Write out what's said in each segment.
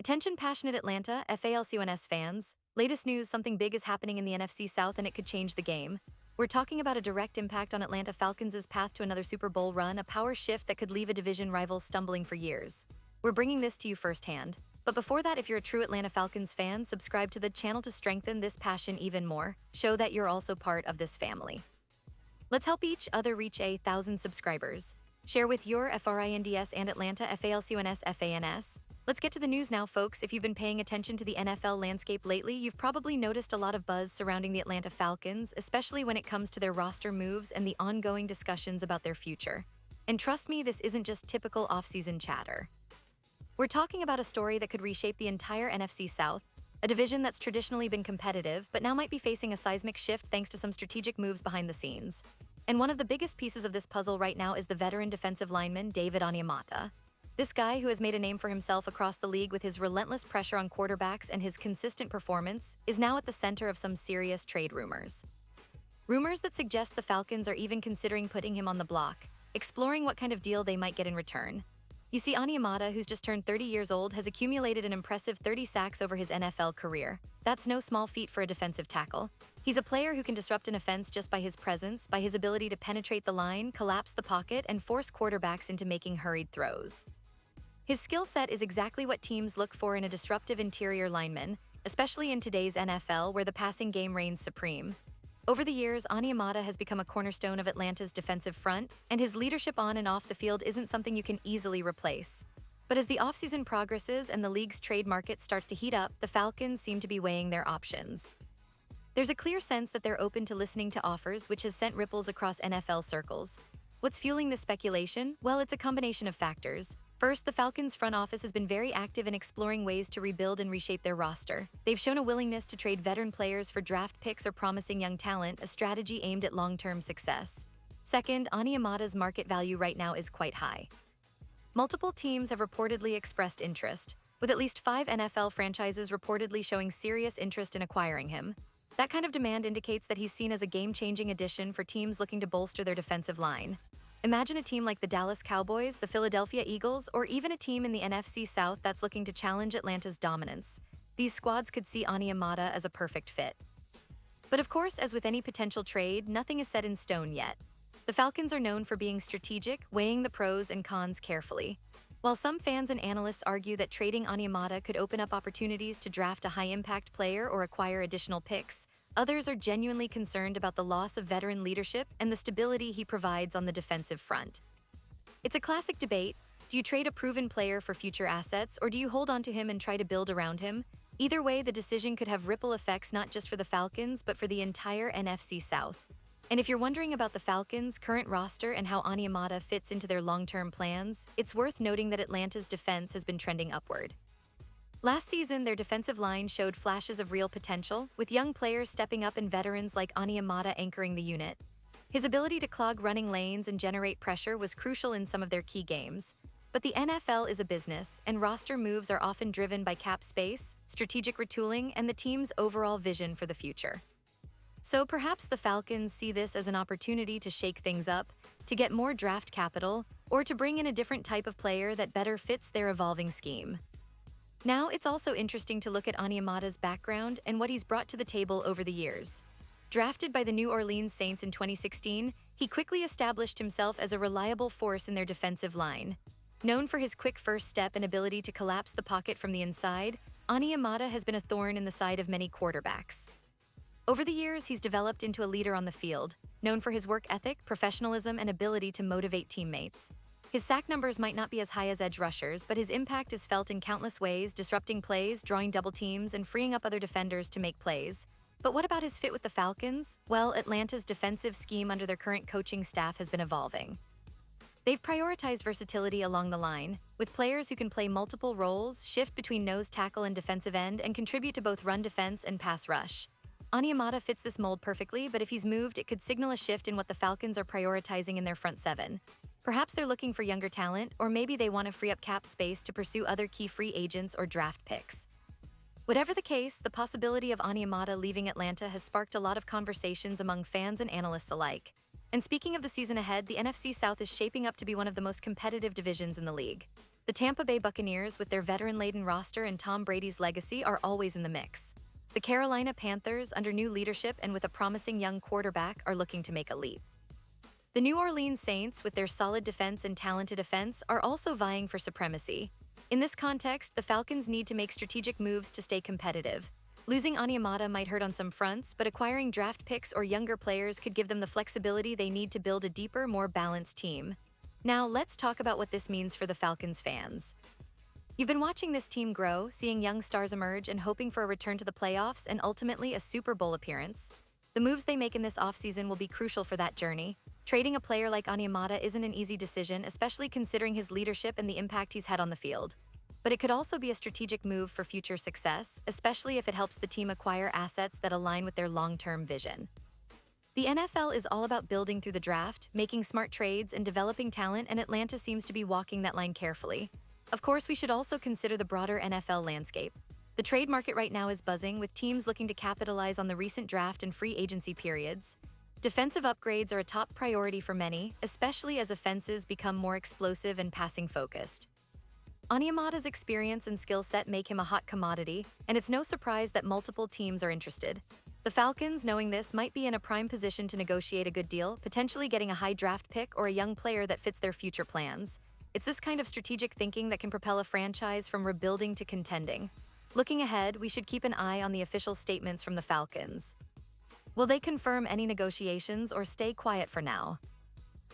Attention passionate Atlanta, Falcons fans. Latest news, something big is happening in the NFC South and it could change the game. We're talking about a direct impact on Atlanta Falcons' path to another Super Bowl run, a power shift that could leave a division rival stumbling for years. We're bringing this to you firsthand. But before that, if you're a true Atlanta Falcons fan, subscribe to the channel to strengthen this passion even more. Show that you're also part of this family. Let's help each other reach 1,000 subscribers. Share with your FRINDS and Atlanta Falcons fans. Let's get to the news now, folks. If you've been paying attention to the NFL landscape lately, you've probably noticed a lot of buzz surrounding the Atlanta Falcons, especially when it comes to their roster moves and the ongoing discussions about their future. And trust me, this isn't just typical offseason chatter. We're talking about a story that could reshape the entire NFC South, a division that's traditionally been competitive, but now might be facing a seismic shift thanks to some strategic moves behind the scenes. And one of the biggest pieces of this puzzle right now is the veteran defensive lineman David Onyemata. This guy, who has made a name for himself across the league with his relentless pressure on quarterbacks and his consistent performance, is now at the center of some serious trade rumors. Rumors that suggest the Falcons are even considering putting him on the block, exploring what kind of deal they might get in return. You see, Onyemata, who's just turned 30 years old, has accumulated an impressive 30 sacks over his NFL career. That's no small feat for a defensive tackle. He's a player who can disrupt an offense just by his presence, by his ability to penetrate the line, collapse the pocket, and force quarterbacks into making hurried throws. His skill set is exactly what teams look for in a disruptive interior lineman, especially in today's NFL where the passing game reigns supreme. Over the years, Onyemata has become a cornerstone of Atlanta's defensive front, and his leadership on and off the field isn't something you can easily replace. But as the offseason progresses and the league's trade market starts to heat up, the Falcons seem to be weighing their options. There's a clear sense that they're open to listening to offers, which has sent ripples across NFL circles. What's fueling this speculation? Well, it's a combination of factors. First, the Falcons' front office has been very active in exploring ways to rebuild and reshape their roster. They've shown a willingness to trade veteran players for draft picks or promising young talent, a strategy aimed at long-term success. Second, Onyemata's market value right now is quite high. Multiple teams have reportedly expressed interest, with at least 5 NFL franchises reportedly showing serious interest in acquiring him. That kind of demand indicates that he's seen as a game-changing addition for teams looking to bolster their defensive line. Imagine a team like the Dallas Cowboys, the Philadelphia Eagles, or even a team in the NFC South that's looking to challenge Atlanta's dominance. These squads could see Onyemata as a perfect fit. But of course, as with any potential trade, nothing is set in stone yet. The Falcons are known for being strategic, weighing the pros and cons carefully. While some fans and analysts argue that trading Onyemata could open up opportunities to draft a high-impact player or acquire additional picks, others are genuinely concerned about the loss of veteran leadership and the stability he provides on the defensive front. It's a classic debate. Do you trade a proven player for future assets, or do you hold on to him and try to build around him? Either way, the decision could have ripple effects not just for the Falcons, but for the entire NFC South. And if you're wondering about the Falcons' current roster and how Onyemata fits into their long-term plans, it's worth noting that Atlanta's defense has been trending upward. Last season, their defensive line showed flashes of real potential, with young players stepping up and veterans like Onyemata anchoring the unit. His ability to clog running lanes and generate pressure was crucial in some of their key games. But the NFL is a business, and roster moves are often driven by cap space, strategic retooling, and the team's overall vision for the future. So perhaps the Falcons see this as an opportunity to shake things up, to get more draft capital, or to bring in a different type of player that better fits their evolving scheme. Now, it's also interesting to look at Onyemata's background and what he's brought to the table over the years. Drafted by the New Orleans Saints in 2016, he quickly established himself as a reliable force in their defensive line. Known for his quick first step and ability to collapse the pocket from the inside, Onyemata has been a thorn in the side of many quarterbacks. Over the years, he's developed into a leader on the field, known for his work ethic, professionalism, and ability to motivate teammates. His sack numbers might not be as high as edge rushers, but his impact is felt in countless ways, disrupting plays, drawing double teams, and freeing up other defenders to make plays. But what about his fit with the Falcons? Well, Atlanta's defensive scheme under their current coaching staff has been evolving. They've prioritized versatility along the line, with players who can play multiple roles, shift between nose tackle and defensive end, and contribute to both run defense and pass rush. Onyemata fits this mold perfectly, but if he's moved, it could signal a shift in what the Falcons are prioritizing in their front seven. Perhaps they're looking for younger talent, or maybe they want to free up cap space to pursue other key free agents or draft picks. Whatever the case, the possibility of Onyemata leaving Atlanta has sparked a lot of conversations among fans and analysts alike. And speaking of the season ahead, the NFC South is shaping up to be one of the most competitive divisions in the league. The Tampa Bay Buccaneers, with their veteran-laden roster and Tom Brady's legacy, are always in the mix. The Carolina Panthers, under new leadership and with a promising young quarterback, are looking to make a leap. The New Orleans Saints, with their solid defense and talented offense, are also vying for supremacy. In this context, the Falcons need to make strategic moves to stay competitive. Losing Onyemata might hurt on some fronts, but acquiring draft picks or younger players could give them the flexibility they need to build a deeper, more balanced team. Now, let's talk about what this means for the Falcons fans. You've been watching this team grow, seeing young stars emerge and hoping for a return to the playoffs and ultimately a Super Bowl appearance. The moves they make in this offseason will be crucial for that journey. Trading a player like Onyemata isn't an easy decision, especially considering his leadership and the impact he's had on the field. But it could also be a strategic move for future success, especially if it helps the team acquire assets that align with their long-term vision. The NFL is all about building through the draft, making smart trades, and developing talent, and Atlanta seems to be walking that line carefully. Of course, we should also consider the broader NFL landscape. The trade market right now is buzzing, with teams looking to capitalize on the recent draft and free agency periods. Defensive upgrades are a top priority for many, especially as offenses become more explosive and passing-focused. Onyemata's experience and skill set make him a hot commodity, and it's no surprise that multiple teams are interested. The Falcons, knowing this, might be in a prime position to negotiate a good deal, potentially getting a high draft pick or a young player that fits their future plans. It's this kind of strategic thinking that can propel a franchise from rebuilding to contending. Looking ahead, we should keep an eye on the official statements from the Falcons. Will they confirm any negotiations or stay quiet for now?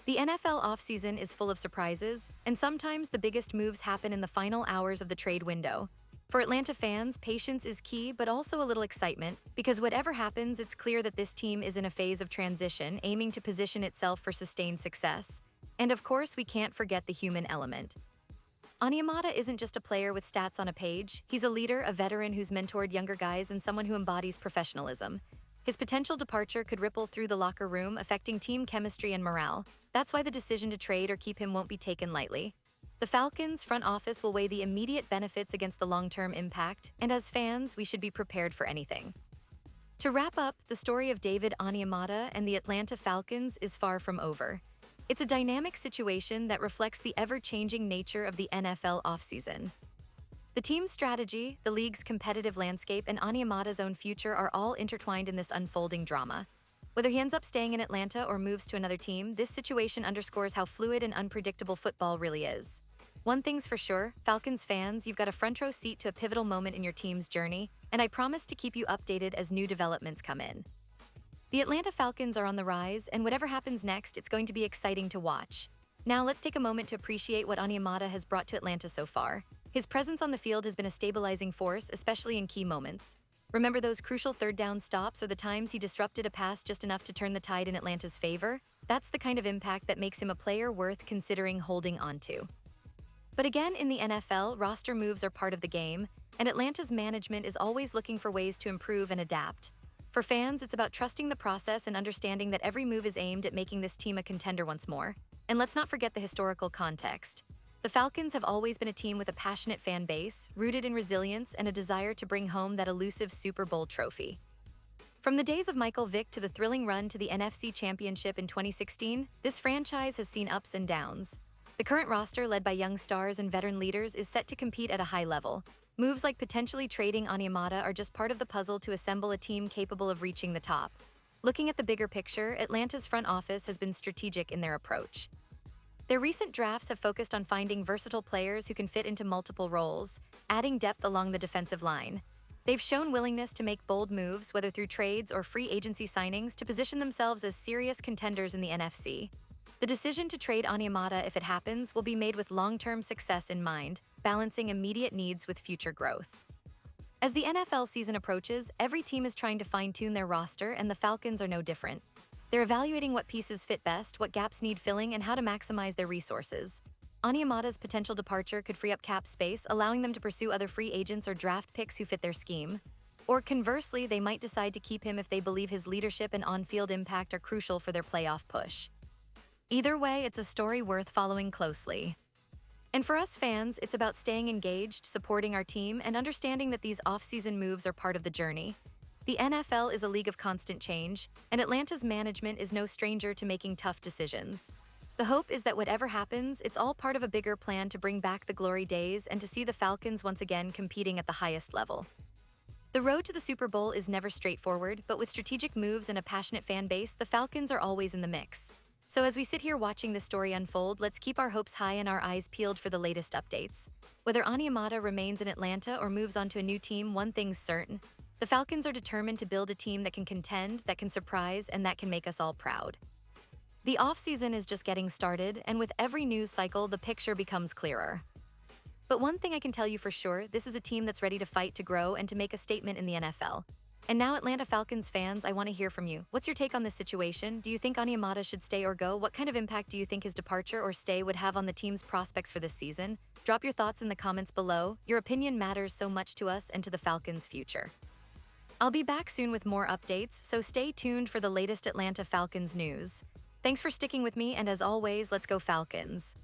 The NFL offseason is full of surprises, and sometimes the biggest moves happen in the final hours of the trade window. For Atlanta fans, patience is key, but also a little excitement, because whatever happens, it's clear that this team is in a phase of transition, aiming to position itself for sustained success. And of course, we can't forget the human element. Onyemata isn't just a player with stats on a page. He's a leader, a veteran who's mentored younger guys, and someone who embodies professionalism. His potential departure could ripple through the locker room, affecting team chemistry and morale. That's why the decision to trade or keep him won't be taken lightly. The Falcons' front office will weigh the immediate benefits against the long-term impact, and as fans, we should be prepared for anything. To wrap up, the story of David Onyemata and the Atlanta Falcons is far from over. It's a dynamic situation that reflects the ever-changing nature of the NFL offseason. The team's strategy, the league's competitive landscape, and Onyemata's own future are all intertwined in this unfolding drama. Whether he ends up staying in Atlanta or moves to another team, this situation underscores how fluid and unpredictable football really is. One thing's for sure, Falcons fans, you've got a front-row seat to a pivotal moment in your team's journey, and I promise to keep you updated as new developments come in. The Atlanta Falcons are on the rise, and whatever happens next, it's going to be exciting to watch. Now, let's take a moment to appreciate what Onyemata has brought to Atlanta so far. His presence on the field has been a stabilizing force, especially in key moments. Remember those crucial third-down stops or the times he disrupted a pass just enough to turn the tide in Atlanta's favor? That's the kind of impact that makes him a player worth considering holding onto. But again, in the NFL, roster moves are part of the game, and Atlanta's management is always looking for ways to improve and adapt. For fans, it's about trusting the process and understanding that every move is aimed at making this team a contender once more. And let's not forget the historical context. The Falcons have always been a team with a passionate fan base, rooted in resilience and a desire to bring home that elusive Super Bowl trophy. From the days of Michael Vick to the thrilling run to the NFC Championship in 2016, this franchise has seen ups and downs. The current roster, led by young stars and veteran leaders, is set to compete at a high level. Moves like potentially trading Onyemata are just part of the puzzle to assemble a team capable of reaching the top. Looking at the bigger picture, Atlanta's front office has been strategic in their approach. Their recent drafts have focused on finding versatile players who can fit into multiple roles, adding depth along the defensive line. They've shown willingness to make bold moves, whether through trades or free agency signings, to position themselves as serious contenders in the NFC. The decision to trade Onyemata, if it happens, will be made with long-term success in mind, balancing immediate needs with future growth. As the NFL season approaches, every team is trying to fine-tune their roster, and the Falcons are no different. They're evaluating what pieces fit best, what gaps need filling, and how to maximize their resources. Onyemata's potential departure could free up cap space, allowing them to pursue other free agents or draft picks who fit their scheme. Or conversely, they might decide to keep him if they believe his leadership and on-field impact are crucial for their playoff push. Either way, it's a story worth following closely. And for us fans, it's about staying engaged, supporting our team, and understanding that these off-season moves are part of the journey. The NFL is a league of constant change, and Atlanta's management is no stranger to making tough decisions. The hope is that whatever happens, it's all part of a bigger plan to bring back the glory days and to see the Falcons once again competing at the highest level. The road to the Super Bowl is never straightforward, but with strategic moves and a passionate fan base, the Falcons are always in the mix. So as we sit here watching this story unfold, let's keep our hopes high and our eyes peeled for the latest updates. Whether Onyemata remains in Atlanta or moves on to a new team, one thing's certain. The Falcons are determined to build a team that can contend, that can surprise, and that can make us all proud. The offseason is just getting started, and with every news cycle, the picture becomes clearer. But one thing I can tell you for sure, this is a team that's ready to fight, to grow, and to make a statement in the NFL. And now, Atlanta Falcons fans, I want to hear from you. What's your take on this situation? Do you think Onyemata should stay or go? What kind of impact do you think his departure or stay would have on the team's prospects for this season? Drop your thoughts in the comments below. Your opinion matters so much to us and to the Falcons' future. I'll be back soon with more updates, so stay tuned for the latest Atlanta Falcons news. Thanks for sticking with me, and as always, let's go Falcons.